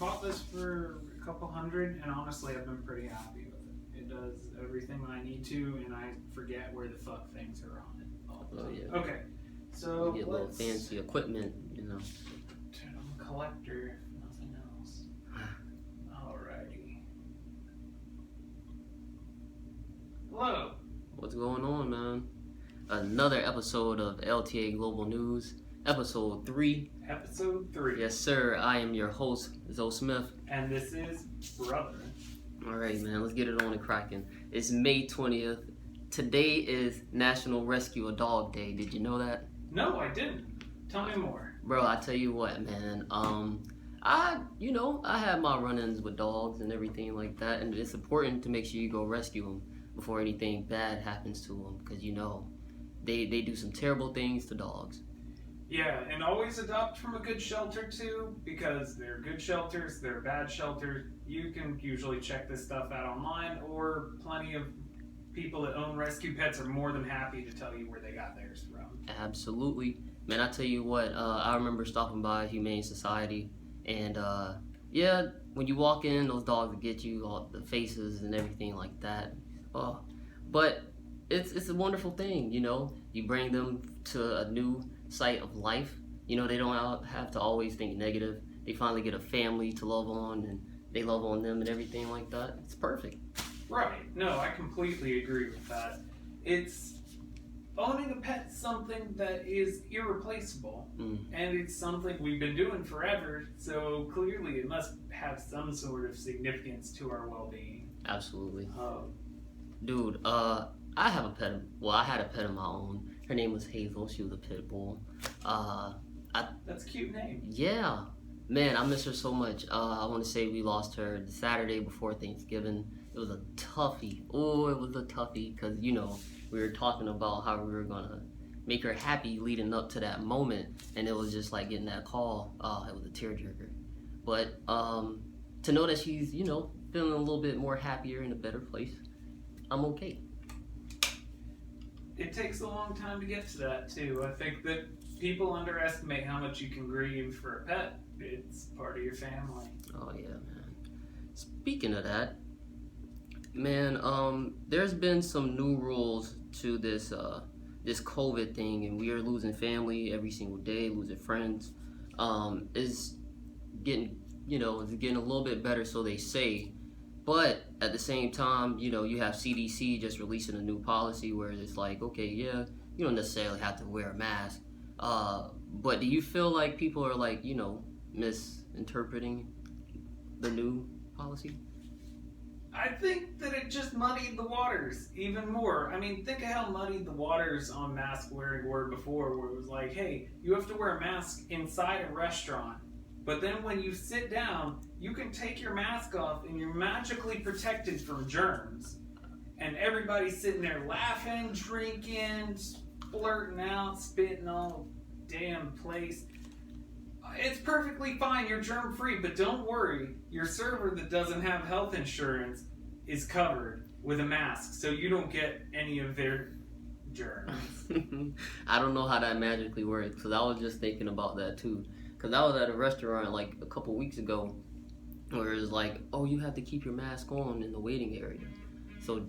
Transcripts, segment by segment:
bought this for a couple hundred, and honestly, I've been pretty happy with it. It does everything I need to, and I forget where the fuck things are on it all the time. Yeah. Okay, so you get a little fancy equipment, you know. Turn on the collector, if nothing else. Alrighty. Hello. What's going on, man? Another episode of LTA Global News, episode 3. Episode 3. Yes, sir. I am your host, Smif. And this is Brother. Alright, man. Let's get it on and cracking. It's May 20th. Today is National Rescue a Dog Day. Did you know that? No, I didn't. Tell me more. Bro, I tell you what, man. I have my run-ins with dogs and everything like that, and it's important to make sure you go rescue them before anything bad happens to them, because you know they do some terrible things to dogs. Yeah, and always adopt from a good shelter too, because there are good shelters, there are bad shelters. You can usually check this stuff out online, or plenty of people that own rescue pets are more than happy to tell you where they got theirs from. Absolutely. Man, I tell you what, I remember stopping by Humane Society, and yeah, when you walk in, those dogs will get you, all the faces and everything like that. Oh, but it's a wonderful thing, you know. You bring them to a new site of life. You know, they don't have to always think negative. They finally get a family to love on, and they love on them and everything like that. It's perfect. Right. No, I completely agree with that. It's owning a pet's something that is irreplaceable, and it's something we've been doing forever, so clearly it must have some sort of significance to our well-being. Absolutely. Dude, I have a pet. Well, I had a pet of my own. Her name was Hazel. She was a pit bull. That's a cute name. Yeah. Man, I miss her so much. I want to say we lost her the Saturday before Thanksgiving. It was a toughie. Oh, it was a toughie, because, you know, we were talking about how we were going to make her happy leading up to that moment, and it was just like getting that call. It was a tearjerker. But to know that she's, you know, feeling a little bit more happier in a better place, I'm okay. It takes a long time to get to that, too. I think that people underestimate how much you can grieve for a pet. It's part of your family. Oh, yeah, man. Speaking of that, man, there's been some new rules to this COVID thing, and we are losing family every single day, losing friends. It's getting a little bit better, so they say. But at the same time, you know, you have CDC just releasing a new policy where it's like, okay, yeah, you don't necessarily have to wear a mask. But do you feel like people are, like, you know, misinterpreting the new policy? I think that it just muddied the waters even more. I mean, think of how muddied the waters on mask wearing were before, where it was like, hey, you have to wear a mask inside a restaurant. But then when you sit down, you can take your mask off and you're magically protected from germs. And everybody's sitting there laughing, drinking, blurting out, spitting all damn place. It's perfectly fine, you're germ free, but don't worry, your server that doesn't have health insurance is covered with a mask, so you don't get any of their germs. I don't know how that magically works, because I was just thinking about that too. Because I was at a restaurant like a couple weeks ago where it was like, oh, you have to keep your mask on in the waiting area. So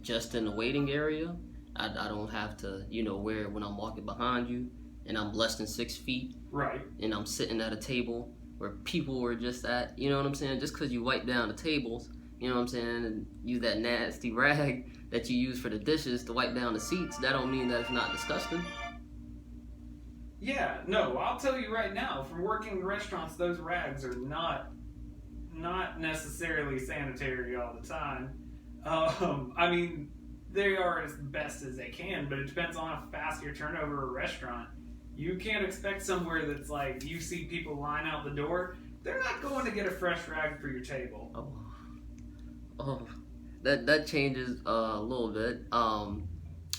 just in the waiting area, I don't have to, you know, wear it when I'm walking behind you and I'm less than 6 feet. Right. And I'm sitting at a table where people were just at, you know what I'm saying? Just because you wipe down the tables, you know what I'm saying, and use that nasty rag that you use for the dishes to wipe down the seats, that don't mean that it's not disgusting. Yeah, no, I'll tell you right now, from working in restaurants, those rags are not necessarily sanitary all the time. I mean, they are as best as they can, but it depends on how fast you turn over a restaurant. You can't expect somewhere that's like, you see people line out the door, they're not going to get a fresh rag for your table. Oh, that changes a little bit.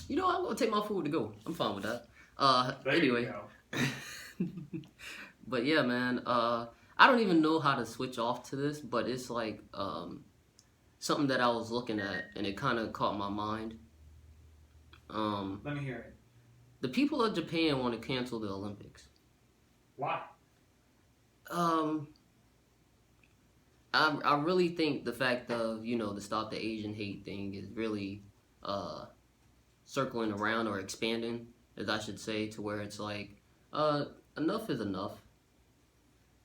You know, I'm gonna take my food to go. I'm fine with that. Anyway. But yeah, man, I don't even know how to switch off to this, but it's like something that I was looking at and it kind of caught my mind. Let me hear it. The people of Japan want to cancel the Olympics. Why? I really think the fact of, the Stop the Asian Hate thing is really circling around or expanding, as I should say, to where it's like, uh, enough is enough.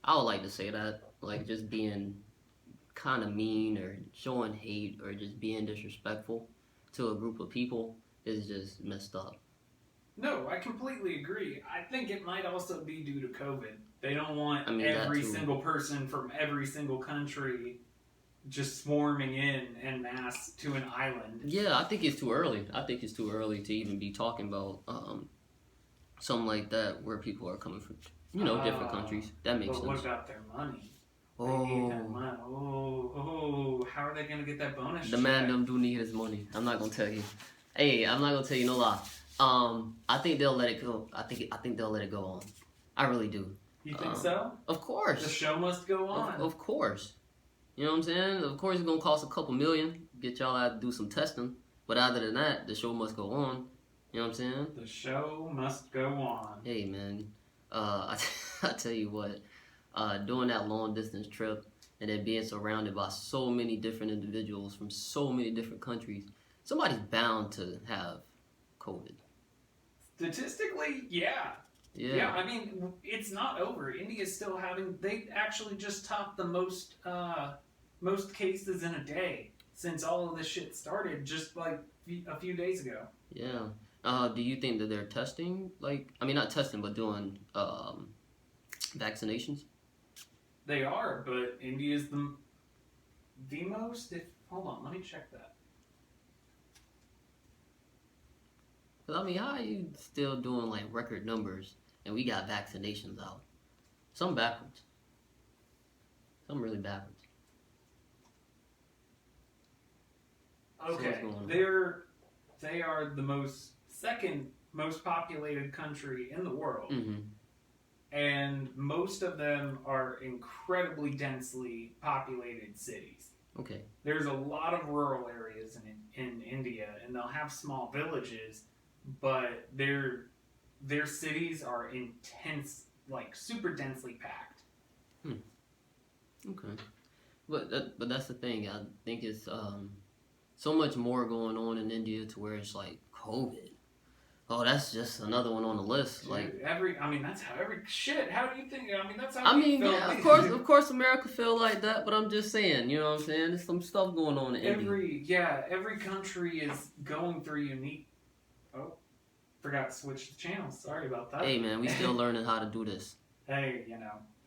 I would like to say that. Like, just being kind of mean or showing hate or just being disrespectful to a group of people is just messed up. No, I completely agree. I think it might also be due to COVID. They don't want That every too. single person from every single country just swarming in en masse to an island. Yeah, I think it's too early. I think it's too early to even be talking about something like that where people are coming from, different countries. That makes But sense. what about their money? They Oh, need that money. How are they gonna get that bonus? the man them do need his money. I'm not gonna tell you. Hey, I'm not gonna tell you no lie. I think they'll let it go. I think they'll let it go on. I really do. You think so? Of course. The show must go on. Of course. You know what I'm saying? Of course, it's gonna cost a couple million. Get y'all out to do some testing. But other than that, the show must go on. You know what I'm saying? The show must go on. Hey man, I tell you what, doing that long distance trip and then being surrounded by so many different individuals from so many different countries, somebody's bound to have COVID. Statistically, yeah. Yeah, I mean, it's not over. India's still having. They actually just topped the most cases in a day since all of this shit started, just like a few days ago. Yeah. Do you think that they're testing, not testing, but doing vaccinations? They are, but India's the most. Hold on, let me check that. Cause how are you still doing like record numbers and we got vaccinations out? Some backwards. Some really backwards. Okay, they are the second most populated country in the world, and most of them are incredibly densely populated cities. Okay. There's a lot of rural areas in India, and they'll have small villages, but their cities are intense, like super densely packed. Okay. But that's the thing. I think it's so much more going on in India to where it's like COVID. Oh, that's just another one on the list. Dude, that's how every shit. How do you think? That's how. Of course, America feel like that. But I'm just saying, you know what I'm saying? There's some stuff going on in India. Every country is going through unique. Oh, forgot to switch the channels. Sorry about that. Hey man, we still learning how to do this. Hey,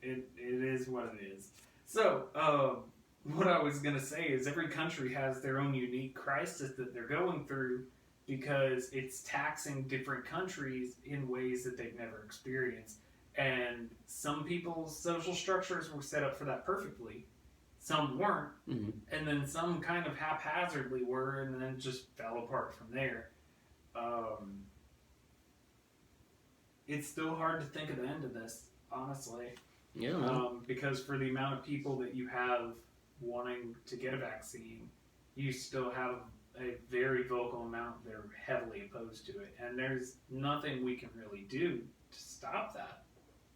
it is what it is. So, what I was gonna say is every country has their own unique crisis that they're going through, because it's taxing different countries in ways that they've never experienced. And some people's social structures were set up for that perfectly. Some weren't. And then some kind of haphazardly were, and then just fell apart from there. It's still hard to think of the end of this, honestly. Yeah. Because for the amount of people that you have wanting to get a vaccine, you still have a very vocal amount that are heavily opposed to it, and there's nothing we can really do to stop that.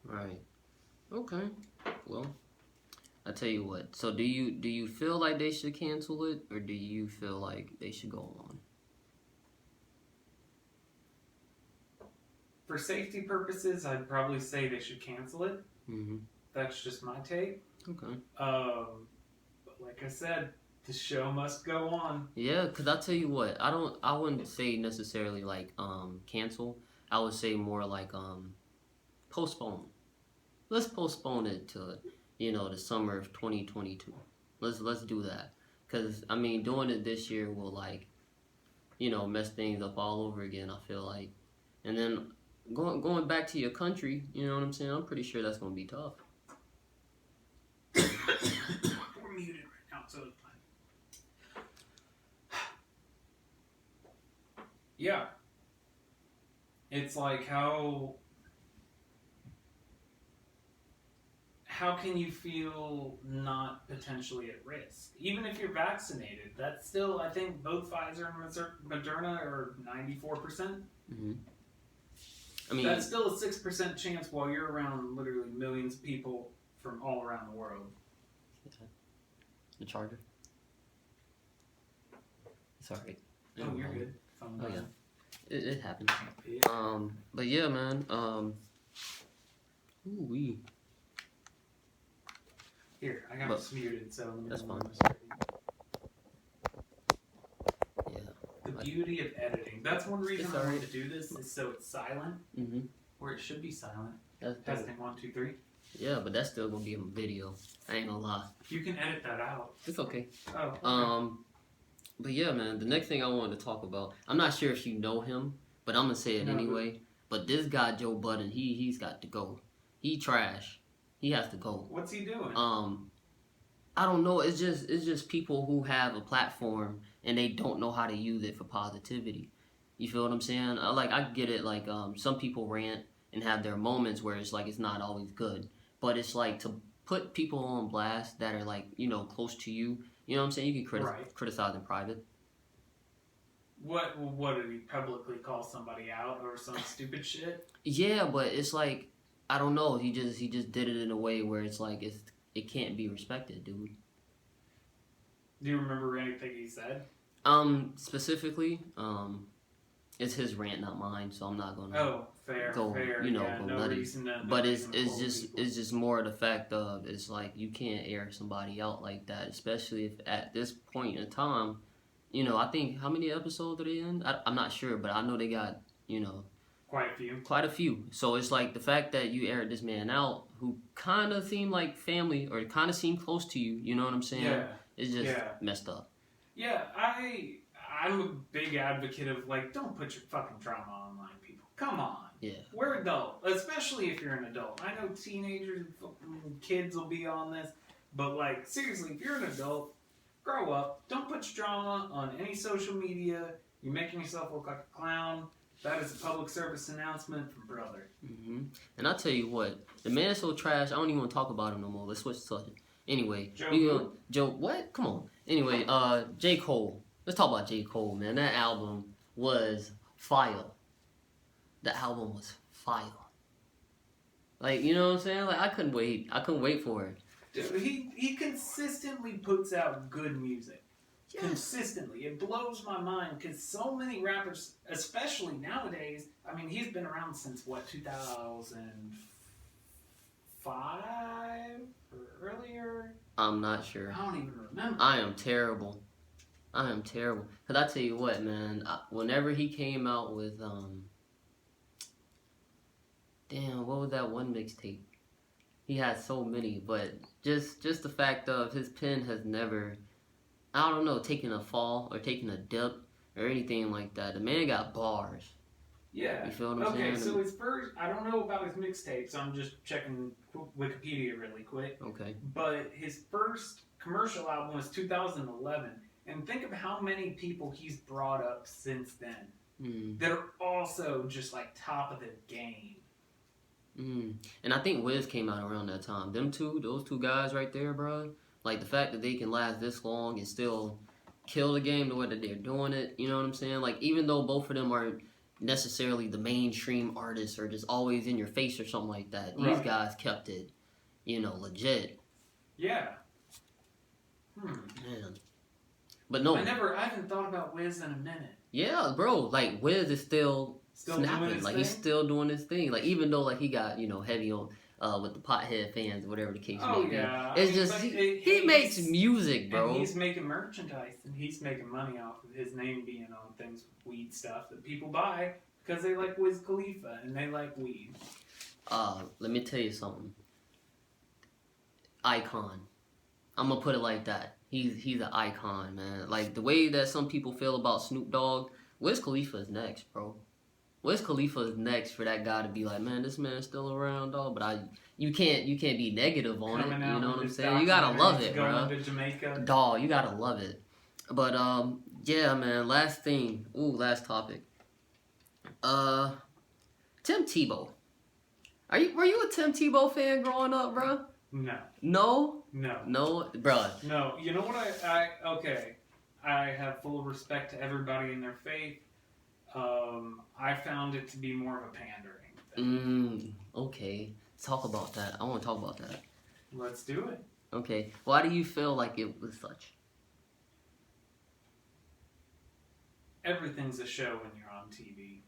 Right. Okay. Well, I tell you what. So do you feel like they should cancel it, or do you feel like they should go on? For safety purposes, I'd probably say they should cancel it. That's just my take. Okay. But like I said, the show must go on. Yeah, because I tell you what, I wouldn't say necessarily like cancel. I would say more like postpone. Let's postpone it to the summer of 2022. Let's do that. Because doing it this year will mess things up all over again, I feel like. And then going back to your country, you know what I'm saying? I'm pretty sure that's gonna be tough. We're muted right now, so it's fine. Yeah. It's like how can you feel not potentially at risk? Even if you're vaccinated, that's still, I think both Pfizer and Moderna are 94%. That's still a 6% chance while you're around literally millions of people from all around the world. the charger. It's alright. Oh, you're good. Oh yeah, it happens. Yeah. But yeah, man. Ooh wee. Here, I got this muted, so That's fine. Yeah. The beauty of editing. That's one reason It's I wanted alright. to do this, is so it's silent, Mm-hmm. where it should be silent. That's Testing 1, 2, 3. Yeah, but that's still gonna be a video. I ain't gonna lie. You can edit that out. It's okay. Oh. Okay. But yeah, man. The next thing I wanted to talk about. I'm not sure if you know him, but I'm gonna say it anyway. But this guy Joe Budden, he's got to go. He trash. He has to go. What's he doing? I don't know. It's just people who have a platform and they don't know how to use it for positivity. You feel what I'm saying? I get it. Like some people rant and have their moments where it's like it's not always good. But it's like to put people on blast that are like close to you. You know what I'm saying? You can criticize in private. What did he publicly call somebody out or some stupid shit? Yeah, but it's like I don't know. He just did it in a way where it's like it can't be respected, dude. Do you remember anything he said? Specifically, it's his rant, not mine, so I'm not gonna. Oh, fair. Go nutty. Reason to. But it's just more the fact of it's like you can't air somebody out like that, especially if at this point in time, I think how many episodes are they in? I'm not sure, but I know they got quite a few. So it's like the fact that you aired this man out, who kind of seemed like family or kind of seemed close to you. You know what I'm saying? Yeah. It's just messed up. Yeah, I'm a big advocate of like, don't put your fucking drama online, people. Come on. Yeah. We're adult, especially if you're an adult. I know teenagers, kids will be on this, but like seriously, if you're an adult, grow up. Don't put your drama on any social media. You're making yourself look like a clown. That is a public service announcement from brother. Mm-hmm. And I'll tell you what, the man is so trash. I don't even want to talk about him no more. Let's switch the subject. Anyway, Joe, what? Come on. Anyway, J. Cole. Let's talk about J. Cole, man. That album was fire. That album was fire. Like, you know what I'm saying? Like, I couldn't wait for it. Dude, he consistently puts out good music. Yes. Consistently. It blows my mind because so many rappers, especially nowadays, I mean, he's been around since, 2005 or earlier? I'm not sure. I don't even remember. I am terrible. Because I tell you what, man, whenever he came out with, what was that one mixtape? He had so many, but just the fact of his pen has never, I don't know, taken a fall or taken a dip or anything like that. The man got bars. Yeah. You feel what I'm saying? Okay, so his first, I don't know about his mixtapes. I'm just checking Wikipedia really quick. Okay. But his first commercial album was 2011. And think of how many people he's brought up since then that are also just like top of the game. And I think Wiz came out around that time. Those two guys right there, bro. Like the fact that they can last this long and still kill the game the way that they're doing it. You know what I'm saying? Like even though both of them aren't necessarily the mainstream artists or just always in your face or something like that, these guys kept it, legit. Yeah. Man. But no. I haven't thought about Wiz in a minute. Yeah, bro. Like Wiz is still snapping. Like he's still doing his thing. Like even though like he got heavy on with the pothead fans, whatever the case may be. Yeah. It's just he makes music, bro. And he's making merchandise and he's making money off of his name being on things with weed stuff that people buy because they like Wiz Khalifa and they like weed. Let me tell you something. Icon. I'm gonna put it like that. He's an icon, man. Like the way that some people feel about Snoop Dogg, Wiz Khalifa is next, bro. Wiz Khalifa is next for that guy to be like, man, this man's still around, dog. But you can't be negative on it. You know what I'm saying? You gotta love it, bro. To Jamaica. Dog, you gotta love it. But yeah, man. Last thing. Last topic. Tim Tebow. Were you a Tim Tebow fan growing up, bro? No. No? No. No, bruh. No. You know what I have full respect to everybody in their faith. I found it to be more of a pandering thing. Okay. Talk about that. I want to talk about that. Let's do it. Okay. Why do you feel like it was such? Everything's a show when you're on TV,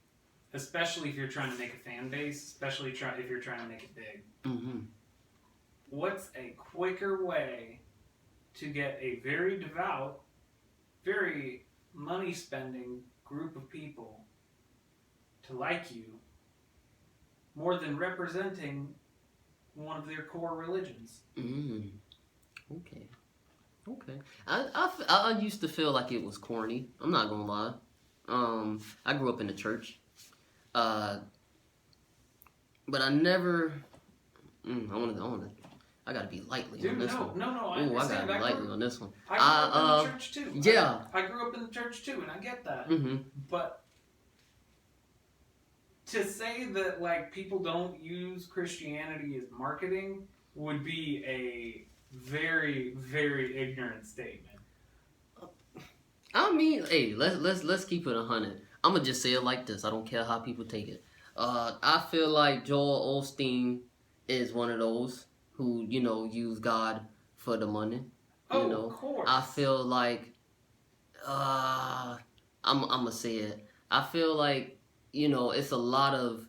especially if you're trying to make a fan base, especially if you're trying to make it big. Mm-hmm. What's a quicker way to get a very devout, very money spending group of people to like you more than representing one of their core religions? Mm. Okay. Okay. I used to feel like it was corny. I'm not gonna lie. I grew up in the church. Uh, but I never. I gotta be lightly Dude, on this no, one. no, I Ooh, I understand. gotta be lightly on this one. I grew up in the church too. Yeah. I grew up in the church too, and I get that. Mm-hmm. But to say that like people don't use Christianity as marketing would be a very, very ignorant statement. I mean, hey, let's keep it 100. I'm gonna just say it like this. I don't care how people take it. I feel like Joel Osteen is one of those who use God for the money. Of course. I feel like I'm gonna say it. I feel like it's a lot of